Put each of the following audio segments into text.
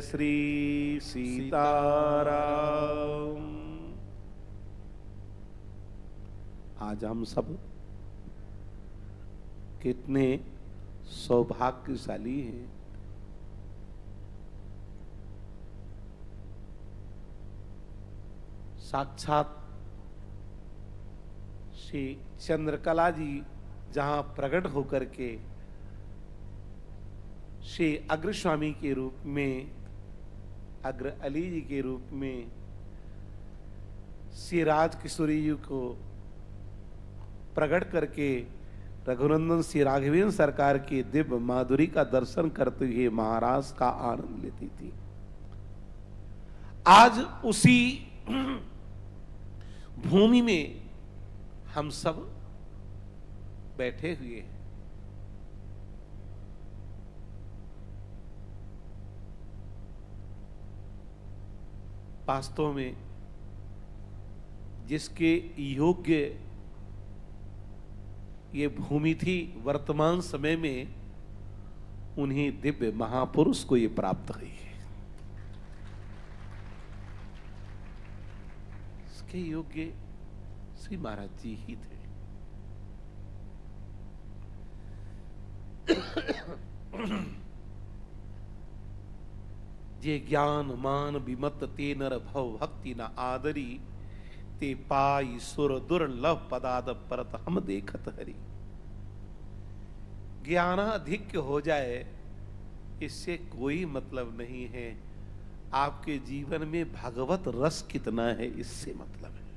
जय श्री सीताराम। आज हम सब कितने सौभाग्यशाली हैं। साक्षात श्री चंद्रकला जी जहां प्रकट होकर के श्री अग्र स्वामी के रूप में, अग्र अली जी के रूप में श्री राज किशोरी जी को प्रकट करके रघुनंदन श्री राघवेंद्र सरकार की दिव्य माधुरी का दर्शन करते हुए महाराज का आनंद लेती थी। आज उसी भूमि में हम सब बैठे हुए हैं। वास्तव में जिसके योग्य ये भूमि थी, वर्तमान समय में उन्हीं दिव्य महापुरुष को ये प्राप्त हुई है। इसके योग्य श्री महाराज जी ही थे। जे ज्ञान मान विमत ते नर भव भक्ति न आदरी, ते पाई सुर दुर्लभ पदाद परत हम देखत हरि। ज्ञानाधिक्य हो जाए इससे कोई मतलब नहीं है, आपके जीवन में भगवत रस कितना है इससे मतलब है।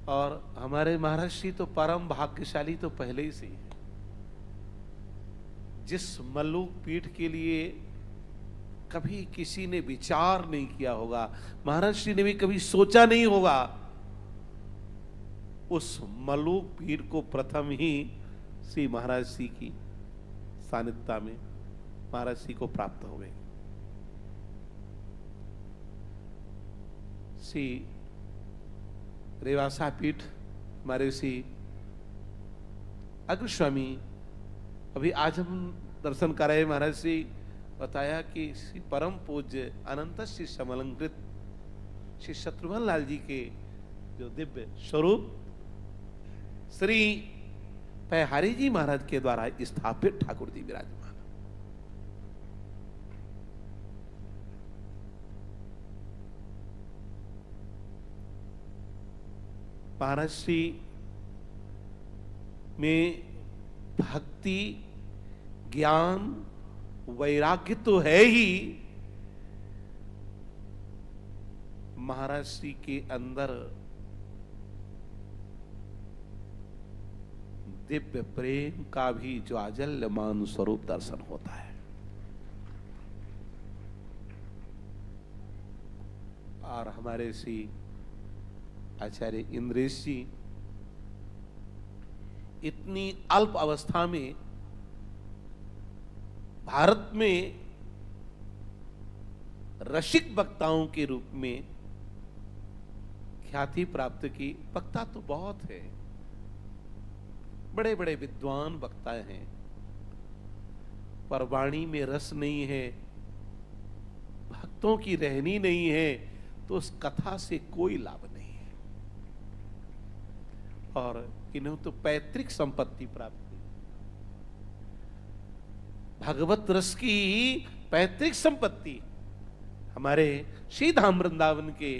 और हमारे महाराज श्री तो परम भाग्यशाली तो पहले ही से ही है। जिस मल्लुक पीठ के लिए कभी किसी ने विचार नहीं किया होगा, महाराज श्री ने भी कभी सोचा नहीं होगा, उस मल्लुक पीठ को प्रथम ही श्री महाराज श्री की सानिध्यता में महाराज श्री को प्राप्त हो गए। श्री रेवासा पीठ हमारे श्री अग्र स्वामी अभी आज हम दर्शन कर रहे। महाराज श्री बताया कि श्री परम पूज्य अनंत श्री समलंकृत श्री शत्रुघ्न लाल जी के जो दिव्य स्वरूप श्री पैहारी जी महाराज के द्वारा स्थापित ठाकुर जी विराजमान। महाराज श्री में भक्ति, ज्ञान, वैराग्य तो है ही, महाराज श्री के अंदर दिव्य प्रेम का भी ज्वाजल्यमान स्वरूप दर्शन होता है। और हमारे श्री आचार्य इंद्रेश जी इतनी अल्प अवस्था में भारत में रसिक वक्ताओं के रूप में ख्याति प्राप्त की। वक्ता तो बहुत है, बड़े बड़े विद्वान वक्ता हैं, पर वाणी में रस नहीं है, भक्तों की रहनी नहीं है, तो उस कथा से कोई लाभ नहीं है। और इन्हें तो पैतृक संपत्ति प्राप्त हुई, भगवत रस की पैतृक संपत्ति। हमारे श्री धाम वृंदावन के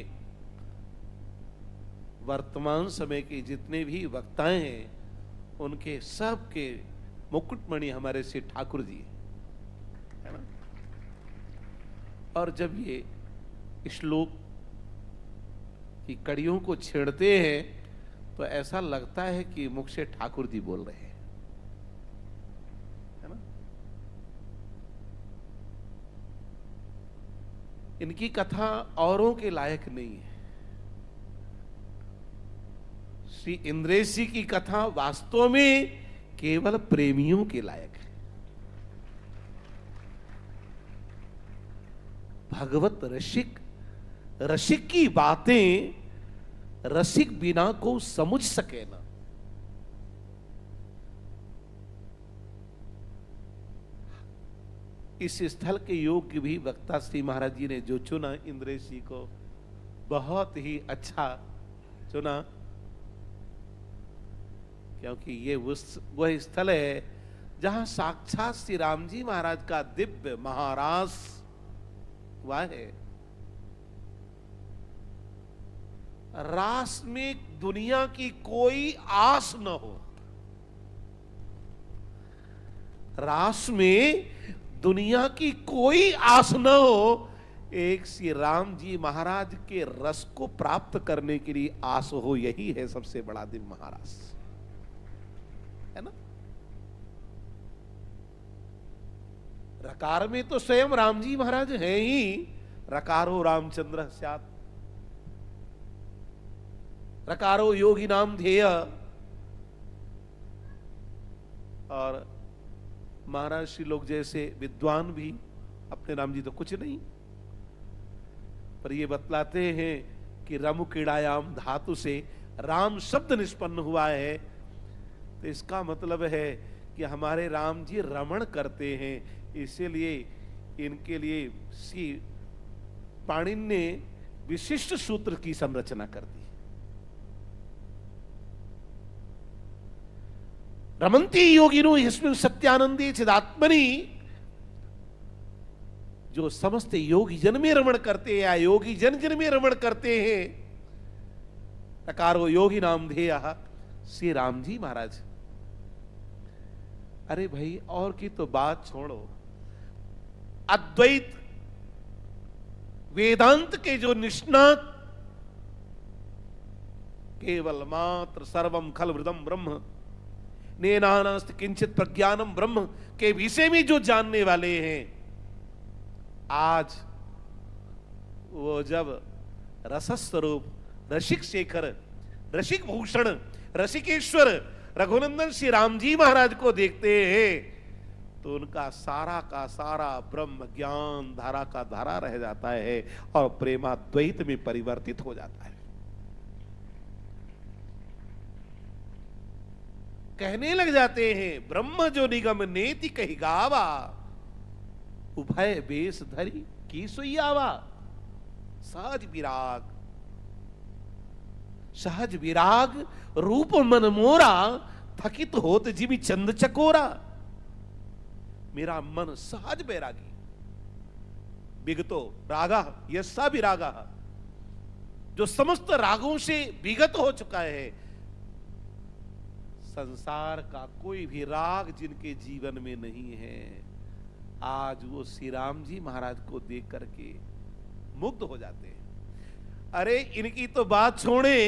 वर्तमान समय के जितने भी वक्ताएं हैं, उनके सब के मुकुटमणि हमारे श्री ठाकुर जी है ना। और जब ये श्लोक की कड़ियों को छेड़ते हैं तो ऐसा लगता है कि मुख से ठाकुर जी बोल रहे हैं, है ना। इनकी कथा औरों के लायक नहीं है। श्री इंद्रेश जी की कथा वास्तव में केवल प्रेमियों के लायक है। भगवत रसिक, रसिक की बातें रसिक बिना को समझ सके ना। इस स्थल के योग्य भी वक्ता श्री महाराज जी ने जो चुना, इंद्रेश जी को बहुत ही अच्छा चुना, क्योंकि ये वह स्थल है जहां साक्षात श्री राम जी महाराज का दिव्य महारास हुआ है। रास में दुनिया की कोई आस न हो, रास में दुनिया की कोई आस न हो, एक श्री राम जी महाराज के रस को प्राप्त करने के लिए आस हो, यही है सबसे बड़ा दिव्य महारास, है ना। रकार में तो स्वयं राम जी महाराज हैं ही, रकारो रामचंद्र स्यात्, रकारो योगी नाम ध्येय। और महाराज श्री लोग जैसे विद्वान भी अपने राम जी तो कुछ नहीं, पर ये बतलाते हैं कि रमु क्रीड़ायाम धातु से राम शब्द निष्पन्न हुआ है, तो इसका मतलब है कि हमारे राम जी रमण करते हैं, इसीलिए इनके लिए श्री पाणिनि ने विशिष्ट सूत्र की संरचना कर दी। रमन्ति योगिनो यस्मिन् सत्यानंदे चिदात्मनि, जो समस्त योगी जन में रमण करते हैं या योगी जन में रमण करते हैं, रकारो योगी नाम ध्येय श्री राम जी महाराज। अरे भाई और की तो बात छोड़ो, अद्वैत वेदांत के जो निष्णात, केवल मात्र सर्वम खलवृदम ब्रह्म नेनानास्ति किंचित प्रज्ञानम ब्रह्म के विषय में जो जानने वाले हैं, आज वो जब रसस्वरूप रसिक शेखर, रसिक भूषण, रसिकेश्वर रघुनंदन श्री राम जी महाराज को देखते हैं, तो उनका सारा का सारा ब्रह्म ज्ञान धारा का धारा रह जाता है और प्रेमाद्वैत में परिवर्तित हो जाता है। कहने लग जाते हैं, ब्रह्म जो निगम नेति कही गावा, उभय बेस धरी की सुइयावा। सहज विराग, सहज विराग रूप मन मोरा, थकित होत जिमि चंद चकोरा। मेरा मन सहज बैरागी, विगतो रागा यस्सा विरागा, जो समस्त रागों से विगत हो चुका है। संसार का कोई भी राग जिनके जीवन में नहीं है, आज वो श्री राम जी महाराज को देख करके मुग्ध हो जाते हैं। अरे इनकी तो बात छोड़े,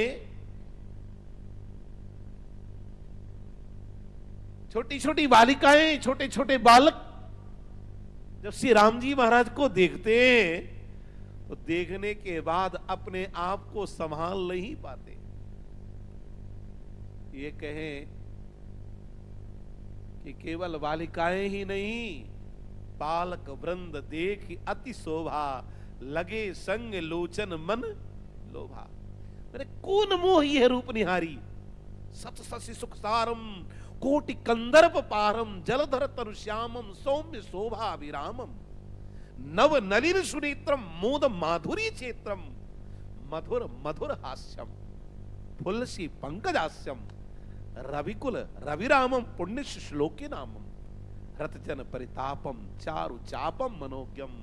छोटी छोटी बालिकाएं, छोटे छोटे बालक जब श्री राम जी महाराज को देखते हैं, तो देखने के बाद अपने आप को संभाल नहीं पाते। ये कहें कि केवल बालिकाएं ही नहीं, बालक वृंद देख अति शोभा, लगे संग लोचन मन लोभा। मेरे कौन मोह यह रूप निहारी, सत ससी सुख सारम, कोटि कंदर्प पारम, जलधर तनु श्यामम, सौम्य शोभा विरामम, नव नलिन सुनेत्रम, मोद माधुरी क्षेत्रम, मधुर मधुर हास्यम, फुलसी पंकजास्यम, रविकुल रविरामम, पुण्य श्लोके नामम, रतजन परितापम, चारु चापम मनोज्ञम।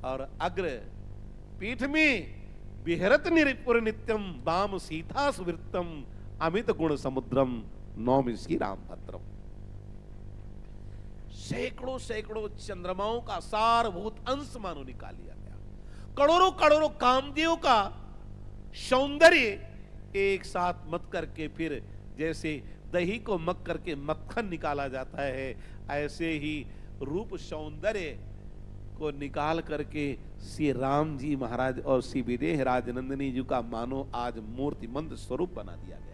और अग्र पीठ में विहरत निरिपुर नित्यम, वाम सीता सुवृत्तम, अमित गुण समुद्रम, नौमि श्री राम भद्रम। सैकड़ों सैकड़ों चंद्रमाओं का सारभूत अंश मानो निकाल लिया गया, करोड़ों करोड़ों कामदेव का सौंदर्य एक साथ मत करके, फिर जैसे दही को मक करके मक्खन निकाला जाता है, ऐसे ही रूप सौंदर्य को निकाल करके श्री राम जी महाराज और श्री विदेह राजनंदिनी जी का मानो आज मूर्तिमंत स्वरूप बना दिया गया।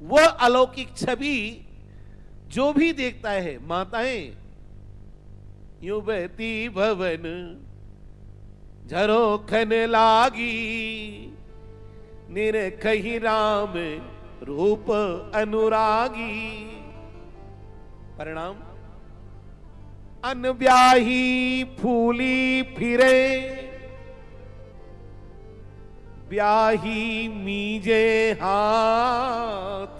वह अलौकिक छवि जो भी देखता है, माताएं यूं बहती भवन झरोखन लागी, निरखहि राम रूप अनुरागी। परिणाम अनब्याही फूली फिरे, ब्याही मीजे हाथ,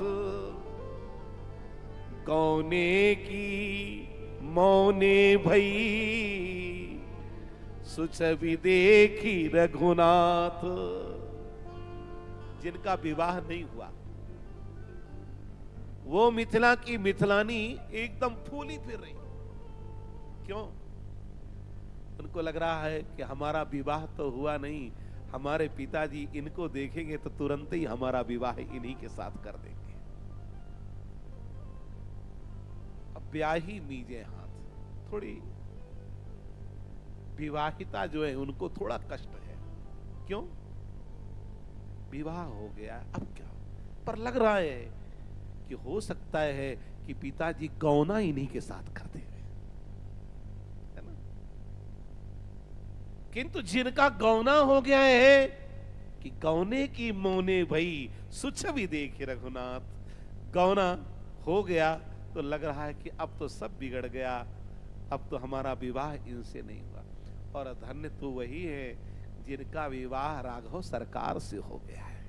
गौने की मौने भई, सुछवि देखी रघुनाथ। जिनका विवाह नहीं हुआ वो मिथिला की मिथिलानी एकदम फूली फिर रही। क्यों? उनको लग रहा है कि हमारा विवाह तो हुआ नहीं, हमारे पिताजी इनको देखेंगे तो तुरंत ही हमारा विवाह इन्हीं के साथ कर देंगे। अब ब्याही मीजे हाथ, थोड़ी विवाहिता जो है उनको थोड़ा कष्ट है। क्यों? विवाह हो गया, अब क्या? पर लग रहा है कि हो सकता है कि पिताजी गौना इन्हीं के साथ कर दे, है ना? किंतु जिनका गौना हो गया है कि गौने की मौने भई, सुछवि देखे रघुनाथ, गौना हो गया तो लग रहा है कि अब तो सब बिगड़ गया, अब तो हमारा विवाह इनसे नहीं हुआ। और धन्य तो वही है जिनका विवाह राघव सरकार से हो गया है।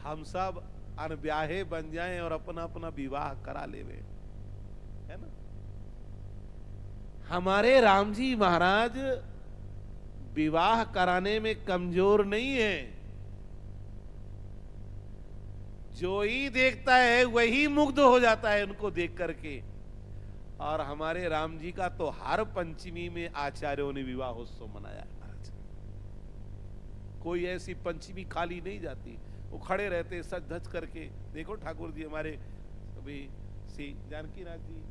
हम सब अनब्याहे बन जाएं और अपना अपना विवाह करा लेवे, है ना? हमारे राम जी महाराज विवाह कराने में कमजोर नहीं है। जो ही देखता है वही मुग्ध हो जाता है उनको देख करके। और हमारे राम जी का तो हर पंचमी में आचार्यों ने विवाहोत्सव मनाया महाराज। कोई ऐसी पंचमी खाली नहीं जाती, वो खड़े रहते सज धज करके। देखो ठाकुर जी हमारे अभी श्री जानकी नाथ जी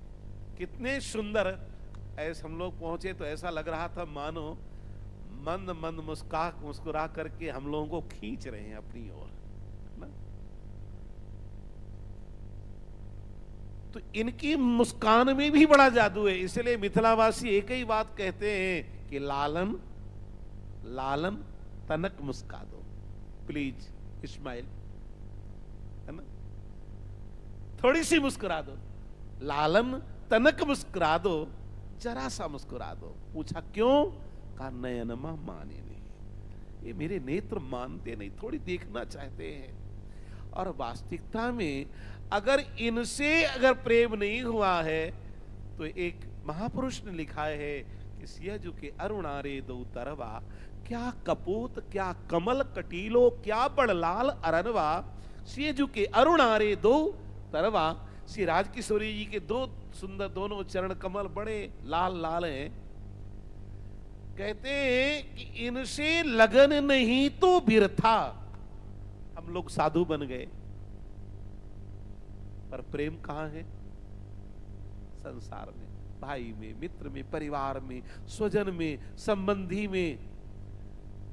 कितने सुंदर। ऐसे हम लोग पहुंचे तो ऐसा लग रहा था मानो मंद मंद मुस्कुरा करके हम लोगों को खींच रहे हैं अपनी ओर। तो इनकी मुस्कान में भी बड़ा जादू है। इसलिए मिथिलावासी एक ही बात कहते हैं कि लालन लालन तनक मुस्का दो, प्लीज इस्माइल, है ना? थोड़ी सी मुस्कुरा दो, लालन तनक मुस्कुरा दो, जरा सा मुस्कुरा दो। पूछा क्यों? कहा नयनमा माने नहीं, ये मेरे नेत्र मानते नहीं, थोड़ी देखना चाहते हैं। और वास्तविकता में अगर इनसे अगर प्रेम नहीं हुआ है तो एक महापुरुष ने लिखा है कि सियजु के अरुणारे दो तरवा, क्या कपूत क्या कमल कटीलो, क्या बड़लाल अरनवा। सियजु के अरुणारे दो तरवा, श्री राजकिशोरी जी के दो सुंदर दोनों चरण कमल बड़े लाल लाल हैं। कहते हैं कि इनसे लगन नहीं तो बिरथा, हम लोग साधु बन गए, पर प्रेम कहां है? संसार में, भाई में, मित्र में, परिवार में, स्वजन में, संबंधी में।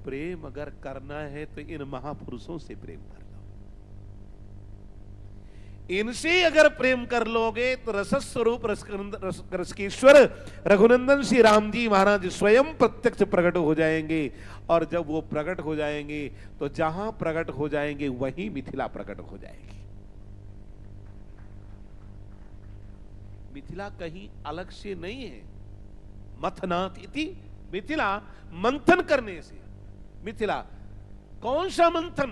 प्रेम अगर करना है तो इन महापुरुषों से प्रेम कर लो। इनसे अगर प्रेम कर लोगे तो रसस्वरूप रसकेश्वर रघुनंदन श्री राम जी महाराज स्वयं प्रत्यक्ष प्रकट हो जाएंगे। और जब वो प्रकट हो जाएंगे तो जहां प्रकट हो जाएंगे वहीं मिथिला प्रकट हो जाएगी। मिथिला कहीं अलग से नहीं है। मथनात् इति मिथिला, मंथन करने से मिथिला। कौन सा मंथन?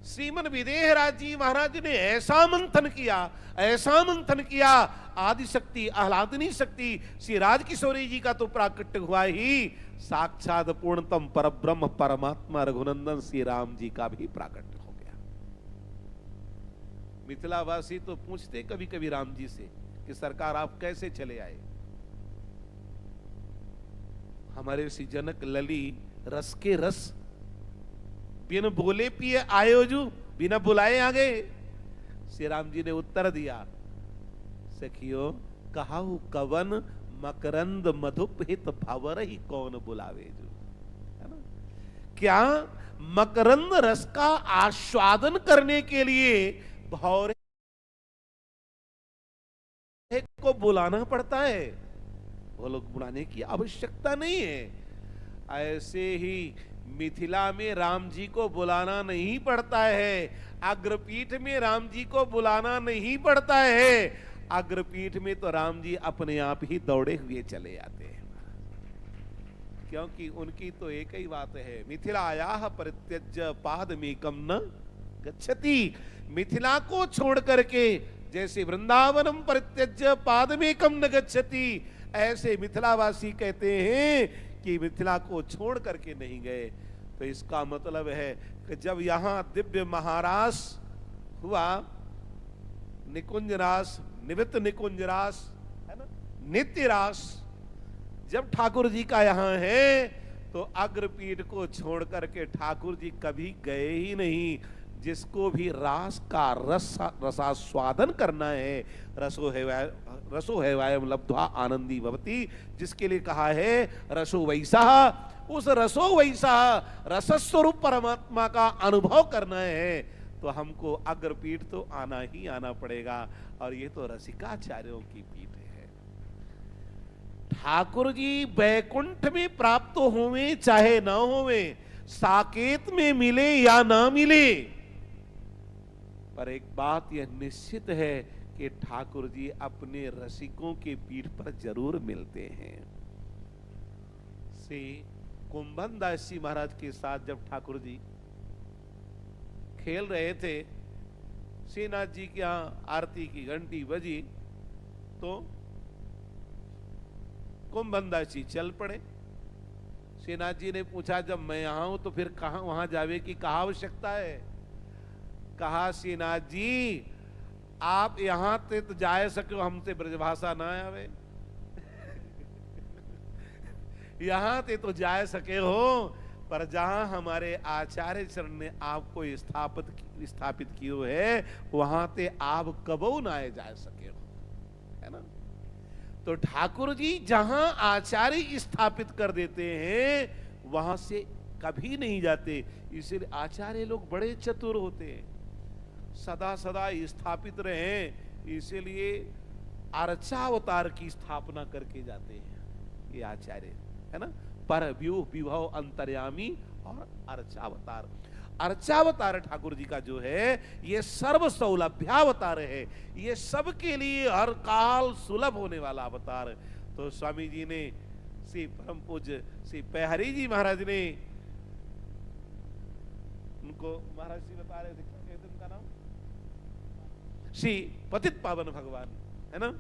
श्रीमन विदेहराज जी महाराज ने ऐसा मंथन किया, ऐसा मंथन किया, आदिशक्ति आह्लादनी शक्ति श्री राजकिशोरी जी का तो प्राकट्य हुआ ही, साक्षात पूर्णतम परब्रह्म परमात्मा रघुनंदन श्री राम जी का भी प्राकट्य हो गया। मिथिलावासी तो पूछते कभी कभी राम जी से कि सरकार आप कैसे चले आए? हमारे श्री जनक लली रस के रस बिन बोले पिए आयोजू, बिना बुलाए आ गए। श्री राम जी ने उत्तर दिया, सखियो कहाऊ कवन मकरंद मधुप हित भवर ही कौन बुलावे जो, है ना? क्या मकरंद रस का आस्वादन करने के लिए भौरे को बुलाना पड़ता है? वो लोग बुलाने की आवश्यकता नहीं है। ऐसे ही मिथिला में राम जी को बुलाना नहीं पड़ता है, अग्रपीठ में राम जी को बुलाना नहीं पड़ता है। अग्रपीठ में तो राम जी अपने आप ही दौड़े हुए चले आते हैं, क्योंकि उनकी तो एक ही बात है, मिथिलायाः परित्यज्य पादमेकं न गच्छति। मिथिला को छोड़ करके जैसे वृंदावनम परित्यज्य पादमेकं न गच्छति, ऐसे मिथिलावासी कहते हैं कि मिथिला को छोड़ करके नहीं गए। तो इसका मतलब है कि जब यहां दिव्य महारास हुआ, निकुंज रास, निमित्त निकुंज रास, है ना, नित्य रास, जब ठाकुर जी का यहां है तो अग्रपीठ को छोड़ करके ठाकुर जी कभी गए ही नहीं। जिसको भी रास का रसास्वादन करना है, रसो हैवायम लब्ध्वा आनंदी भवति, जिसके लिए कहा है रसो वैसा, उस रसो वैसा रसस्वरूप परमात्मा का अनुभव करना है तो हमको अग्रपीठ तो आना ही आना पड़ेगा। और ये तो रसिकाचार्यों की पीठ है। ठाकुर जी बैकुंठ में प्राप्त होवे चाहे ना होवे, साकेत में मिले या ना मिले, पर एक बात यह निश्चित है कि ठाकुर जी अपने रसिकों के पीठ पर जरूर मिलते हैं। श्री कुंभन दास जी महाराज के साथ जब ठाकुर जी खेल रहे थे, श्रीनाथ जी के यहां आरती की घंटी बजी तो कुंभन दास जी चल पड़े। श्रीनाथ जी ने पूछा, जब मैं यहां हूं तो फिर कहां वहां जावे की कहा आवश्यकता है? कहा, श्रीनाथ जी आप यहां ते तो जाए सको, हमसे ब्रजभाषा ना आवे यहां ते तो जाए सके हो, पर जहां हमारे आचार्य चरण ने आपको स्थापित कियो है वहां ते आप कबो ना जा सके हो, है ना। तो ठाकुर जी जहां आचार्य स्थापित कर देते हैं वहां से कभी नहीं जाते। इसलिए आचार्य लोग बड़े चतुर होते हैं, सदा सदा स्थापित रहे, इसीलिए अर्चावतार की स्थापना करके जाते हैं ये आचार्य, है ना। पर व्यूह विभव अंतर्यामी और अर्चावतार। अर्चावतार ठाकुर जी का जो है ये सर्व सौलभ्यावतार है, ये सबके लिए हर काल सुलभ होने वाला अवतार। तो स्वामी जी ने, श्री परम पूज्य श्री पैहरी जी महाराज ने उनको, महाराज जी बता रहे थे क्या कहते उनका नाम, श्री पतित पावन भगवान, है ना।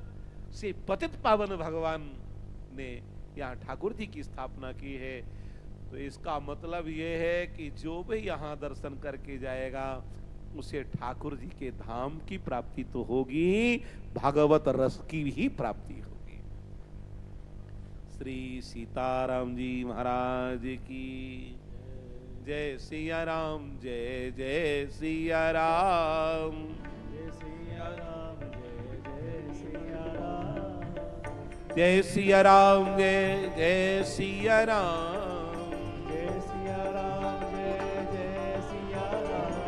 श्री पतित पावन भगवान ने यहाँ ठाकुर जी की स्थापना की है। तो इसका मतलब ये है कि जो भी यहाँ दर्शन करके जाएगा उसे ठाकुर जी के धाम की प्राप्ति तो होगी, भागवत रस की भी प्राप्ति होगी। श्री सीताराम जी महाराज की जय। सिया राम जय जय सिया राम, जय सिया राम जय जय सिया राम, जय सिया राम जय जय सिया राम, जय सिया राम जय जय सिया राम,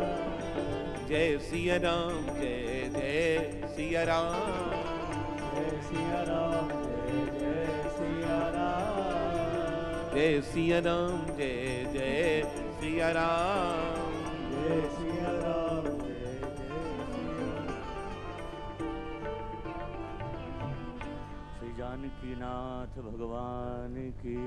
जय सिया राम जय जय सिया राम, जय सिया राम जय जय सिया राम, जय सिया राम जय जय सिया राम, जय सिया राम जय जय सिया राम। श्री जानकी नाथ भगवान की